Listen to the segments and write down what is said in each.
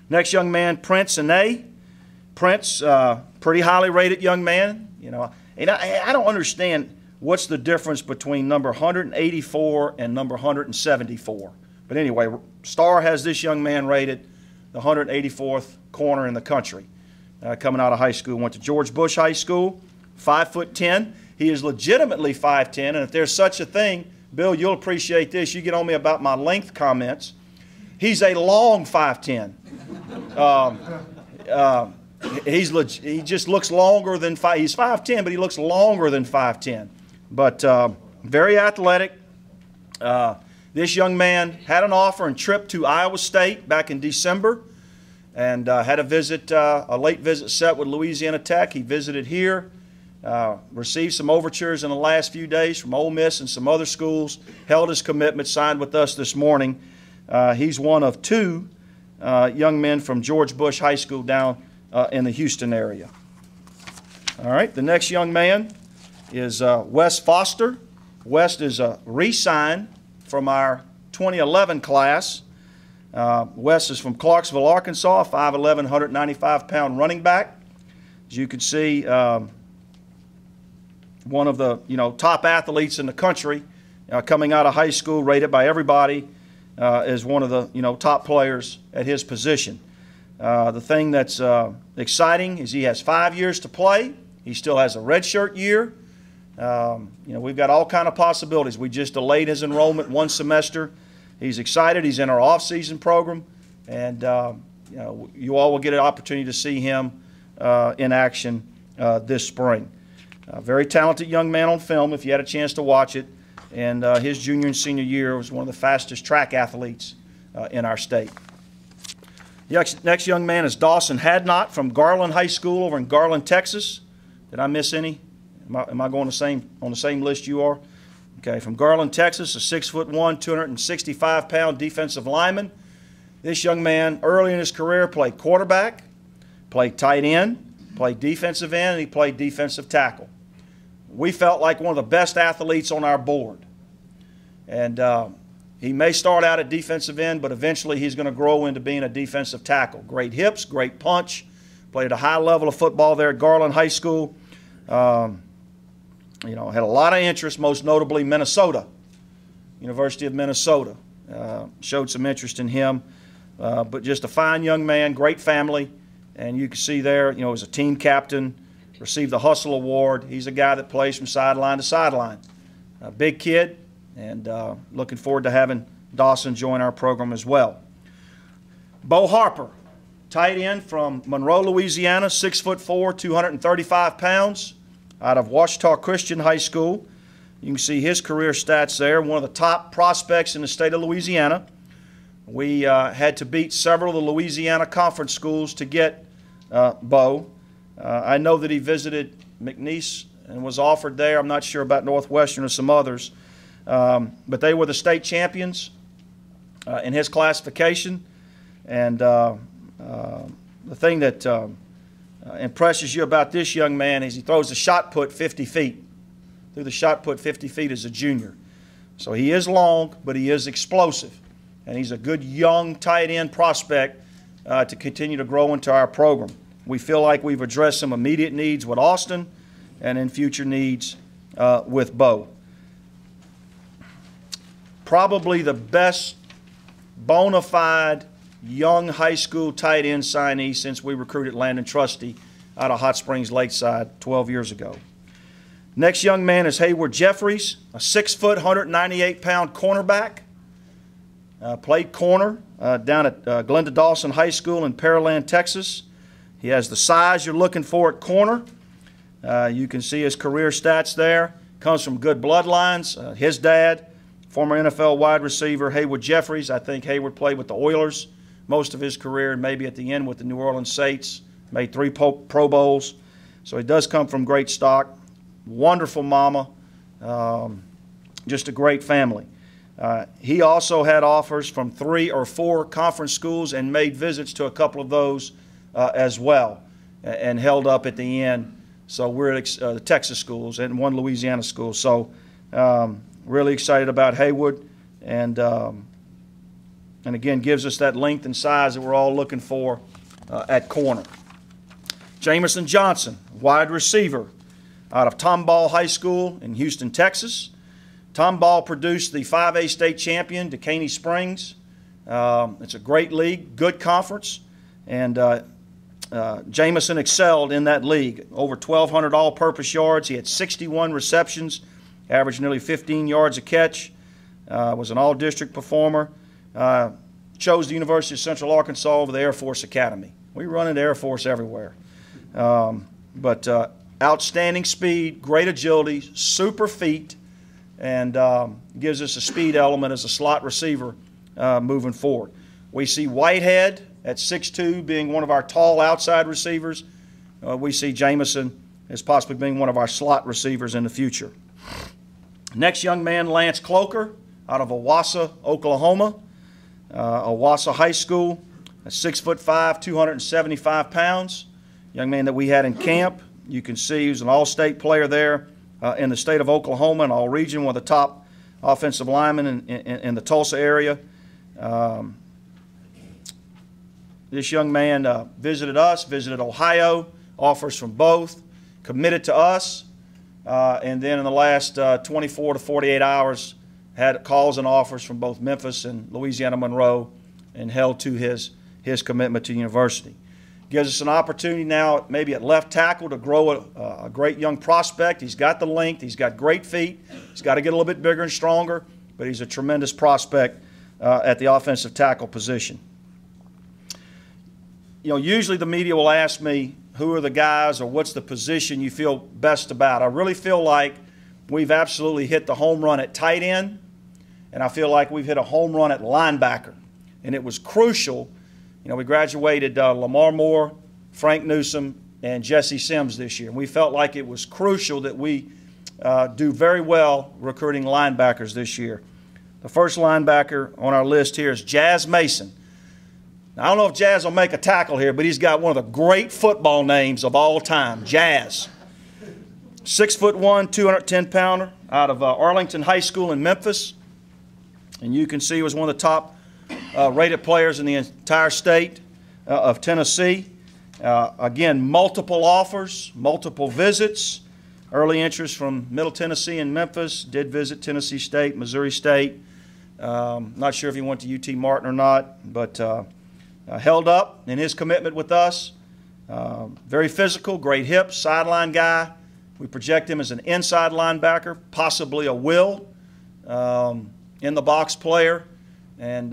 Next young man, Prince Ane. Prince, pretty highly rated young man. You know, and I don't understand what's the difference between number 184 and number 174. But anyway, Star has this young man rated the 184th corner in the country. Coming out of high school, went to George Bush High School, 5'10". He is legitimately 5'10", and if there's such a thing, Bill, you'll appreciate this. You get on me about my length comments. He's a long 5'10". He just looks longer than he's 5'10", but he looks longer than 5'10". But very athletic. This young man had an offer and trip to Iowa State back in December, and had a late visit set with Louisiana Tech. He visited here, received some overtures in the last few days from Ole Miss and some other schools, held his commitment, signed with us this morning. He's one of two young men from George Bush High School down in the Houston area. All right, the next young man is Wes Foster. Wes is a re-sign from our 2011 class. Wes is from Clarksville, Arkansas, 5'11", 195-pound running back. As you can see, one of the top athletes in the country, coming out of high school, rated by everybody as one of the top players at his position. The thing that's exciting is he has 5 years to play. He still has a redshirt year. We've got all kind of possibilities. We just delayed his enrollment one semester. He's excited. He's in our off-season program, and you all will get an opportunity to see him in action this spring. Very talented young man on film if you had a chance to watch it, and his junior and senior year was one of the fastest track athletes in our state. The next young man is Dawson Hadnot from Garland High School over in Garland, Texas. Did I miss any? Am I going on the same list you are? Okay, from Garland, Texas, a 6'1", 265-pound defensive lineman. This young man, early in his career, played quarterback, played tight end, played defensive end, and he played defensive tackle. We felt like one of the best athletes on our board. And he may start out at defensive end, but eventually he's going to grow into being a defensive tackle. Great hips, great punch, played at a high level of football there at Garland High School. Had a lot of interest, most notably Minnesota, University of Minnesota. Showed some interest in him, but just a fine young man, great family, and you can see there, as a team captain, received the Hustle Award. He's a guy that plays from sideline to sideline. A big kid, and looking forward to having Dawson join our program as well. Bo Harper, tight end from Monroe, Louisiana, 6'4", 235 pounds. Out of Ouachita Christian High School. You can see his career stats there. One of the top prospects in the state of Louisiana. We had to beat several of the Louisiana Conference schools to get Bo. I know that he visited McNeese and was offered there. I'm not sure about Northwestern or some others. But they were the state champions in his classification. And the thing that impresses you about this young man is he throws the shot put 50 feet. Threw the shot put 50 feet as a junior. So he is long, but he is explosive. And he's a good young tight end prospect to continue to grow into our program. We feel like we've addressed some immediate needs with Austin and in future needs with Bo. Probably the best bona fide young high school tight end signee since we recruited Landon Trusty out of Hot Springs Lakeside 12 years ago. Next young man is Hayward Jeffries, a 6', 198-pound cornerback. Played corner down at Glenda Dawson High School in Pearland, Texas. He has the size you're looking for at corner. You can see his career stats there. Comes from good bloodlines. His dad, former NFL wide receiver Hayward Jeffries. I think Hayward played with the Oilers most of his career, and maybe at the end with the New Orleans Saints. Made 3 Pro Bowls. So he does come from great stock. Wonderful mama. Just a great family. He also had offers from 3 or 4 conference schools and made visits to a couple of those as well, and held up at the end. So we're at the Texas schools and one Louisiana school. So really excited about Haywood, and and again gives us that length and size that we're all looking for at corner. Jamison Johnson, wide receiver out of Tomball High School in Houston, Texas. Tomball produced the 5A state champion, Decaney Springs. It's a great league, good conference, and Jamison excelled in that league. Over 1,200 all-purpose yards. He had 61 receptions, averaged nearly 15 yards a catch. Was an all-district performer. Chose the University of Central Arkansas over the Air Force Academy. We run into Air Force everywhere. But outstanding speed, great agility, super feet, and gives us a speed element as a slot receiver moving forward. We see Whitehead at 6'2", being one of our tall outside receivers. We see Jamison as possibly being one of our slot receivers in the future. Next young man, Lance Cloker, out of Owasso, Oklahoma. Owasso High School, 6'5", 275 pounds. Young man that we had in camp. You can see he was an all-state player there in the state of Oklahoma and all-region, one of the top offensive linemen in the Tulsa area. This young man visited us, visited Ohio, offers from both, committed to us, and then in the last 24 to 48 hours had calls and offers from both Memphis and Louisiana Monroe and held to his commitment to university. Gives us an opportunity now maybe at left tackle to grow a great young prospect. He's got the length. He's got great feet. He's got to get a little bit bigger and stronger, but he's a tremendous prospect at the offensive tackle position. You know, usually the media will ask me, who are the guys or what's the position you feel best about? I really feel like we've absolutely hit the home run at tight end, and I feel like we've hit a home run at linebacker. And it was crucial. You know, we graduated Lamar Moore, Frank Newsom, and Jesse Sims this year. And we felt like it was crucial that we do very well recruiting linebackers this year. The first linebacker on our list here is Jazz Mason. Now, I don't know if Jazz will make a tackle here, but he's got one of the great football names of all time, Jazz. 6'1", 210-pounder out of Arlington High School in Memphis. And you can see he was one of the top rated players in the entire state of Tennessee. Again, multiple offers, multiple visits, early interest from Middle Tennessee and Memphis. Did visit Tennessee State, Missouri State. Not sure if he went to UT Martin or not, but held up in his commitment with us. Very physical, great hips, sideline guy. We project him as an inside linebacker, possibly a will in the box player, and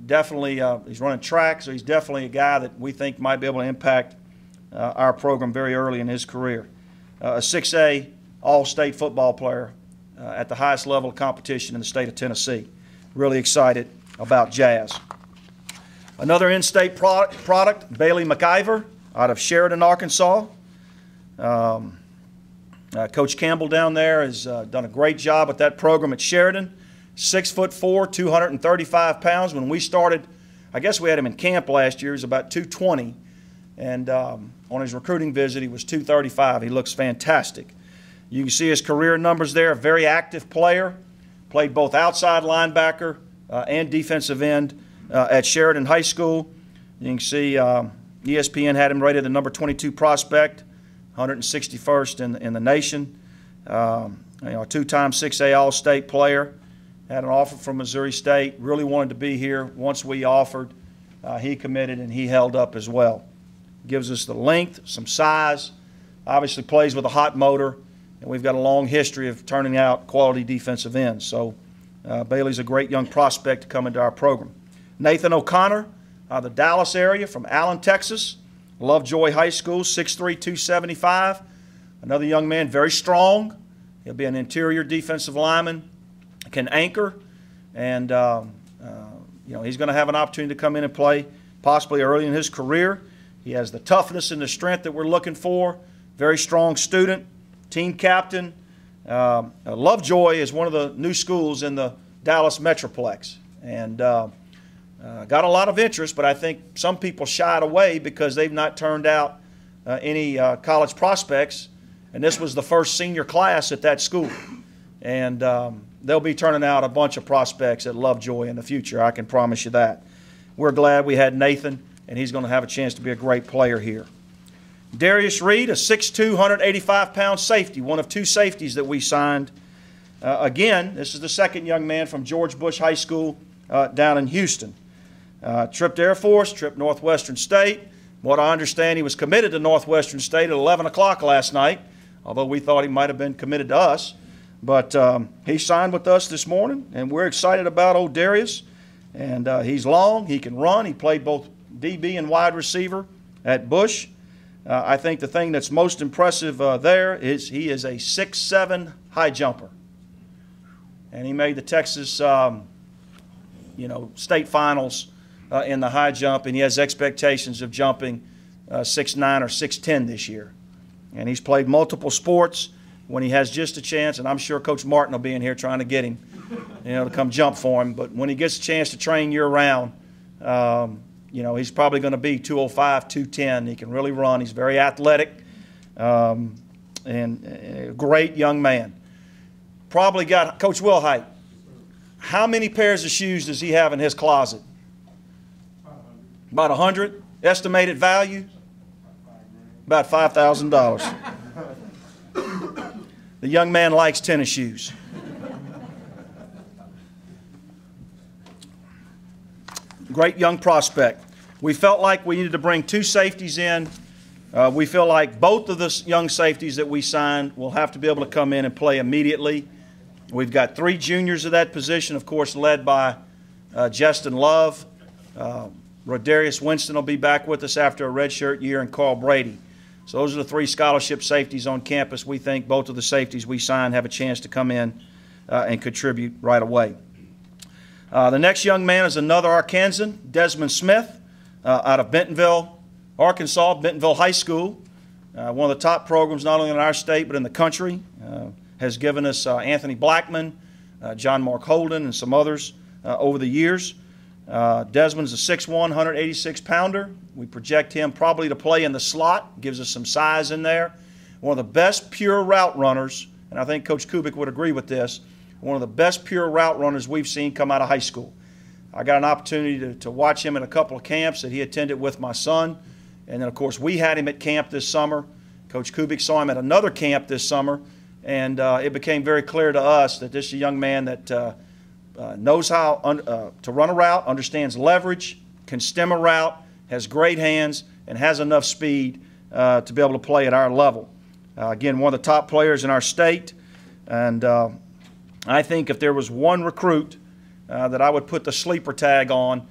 definitely he's running track, so he's definitely a guy that we think might be able to impact our program very early in his career. A 6A all-state football player at the highest level of competition in the state of Tennessee. Really excited about Jazz. Another in-state product, Bailey McIver out of Sheridan, Arkansas. Coach Campbell down there has done a great job with that program at Sheridan. 6'4", 235 pounds. When we started, I guess we had him in camp last year. He was about 220. And on his recruiting visit, he was 235. He looks fantastic. You can see his career numbers there. A very active player. Played both outside linebacker and defensive end at Sheridan High School. You can see ESPN had him rated the number 22 prospect, 161st in the nation. A two-time 6A All-State player. Had an offer from Missouri State. Really wanted to be here. Once we offered, he committed and he held up as well. Gives us the length, some size. Obviously plays with a hot motor, and we've got a long history of turning out quality defensive ends. So Bailey's a great young prospect to come into our program. Nathan O'Connor, out of the Dallas area from Allen, Texas. Lovejoy High School, 6'3", 275. Another young man, very strong. He'll be an interior defensive lineman. Can anchor, and he's going to have an opportunity to come in and play possibly early in his career. He has the toughness and the strength that we're looking for. Very strong student, team captain. Lovejoy is one of the new schools in the Dallas Metroplex, and got a lot of interest, but I think some people shied away because they've not turned out any college prospects, and this was the first senior class at that school. And they'll be turning out a bunch of prospects at Lovejoy in the future. I can promise you that. We're glad we had Nathan, and he's going to have a chance to be a great player here. Darius Reed, a 6'2", 185-pound safety, one of two safeties that we signed. Again, this is the second young man from George Bush High School down in Houston. Tripped Air Force, tripped Northwestern State. What I understand, he was committed to Northwestern State at 11 o'clock last night, although we thought he might have been committed to us. But he signed with us this morning, and we're excited about old Darius. And he's long, he can run. He played both DB and wide receiver at Bush. I think the thing that's most impressive there is he is a 6'7" high jumper. And he made the Texas state finals in the high jump, and he has expectations of jumping 6'9" or 6'10" this year. And he's played multiple sports when he has just a chance, and I'm sure Coach Martin will be in here trying to get him, to come jump for him. But when he gets a chance to train year-round, he's probably going to be 205, 210. He can really run. He's very athletic and a great young man. Probably got, Coach Wilhite, how many pairs of shoes does he have in his closet? About 100. Estimated value? About $5,000. The young man likes tennis shoes. Great young prospect. We felt like we needed to bring two safeties in. We feel like both of the young safeties that we signed will have to be able to come in and play immediately. We've got three juniors at that position, of course, led by Justin Love. Rodarius Winston will be back with us after a redshirt year, and Carl Brady. So those are the three scholarship safeties on campus. We think both of the safeties we signed have a chance to come in and contribute right away. The next young man is another Arkansan, Desmond Smith, out of Bentonville, Arkansas, Bentonville High School. One of the top programs not only in our state but in the country. Has given us Anthony Blackman, John Mark Holden, and some others over the years. Desmond is a 6'1", 186-pounder. We project him probably to play in the slot. Gives us some size in there. One of the best pure route runners, and I think Coach Kubik would agree with this, one of the best pure route runners we've seen come out of high school. I got an opportunity to watch him at a couple of camps that he attended with my son. And then, of course, we had him at camp this summer. Coach Kubik saw him at another camp this summer. And it became very clear to us that this is a young man that knows how to run a route, understands leverage, can stem a route, has great hands, and has enough speed to be able to play at our level. Again, one of the top players in our state. And I think if there was one recruit that I would put the sleeper tag on,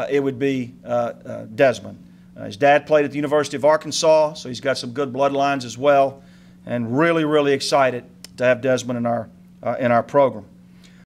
it would be Desmond. His dad played at the University of Arkansas, so he's got some good bloodlines as well. And really, really excited to have Desmond in our program.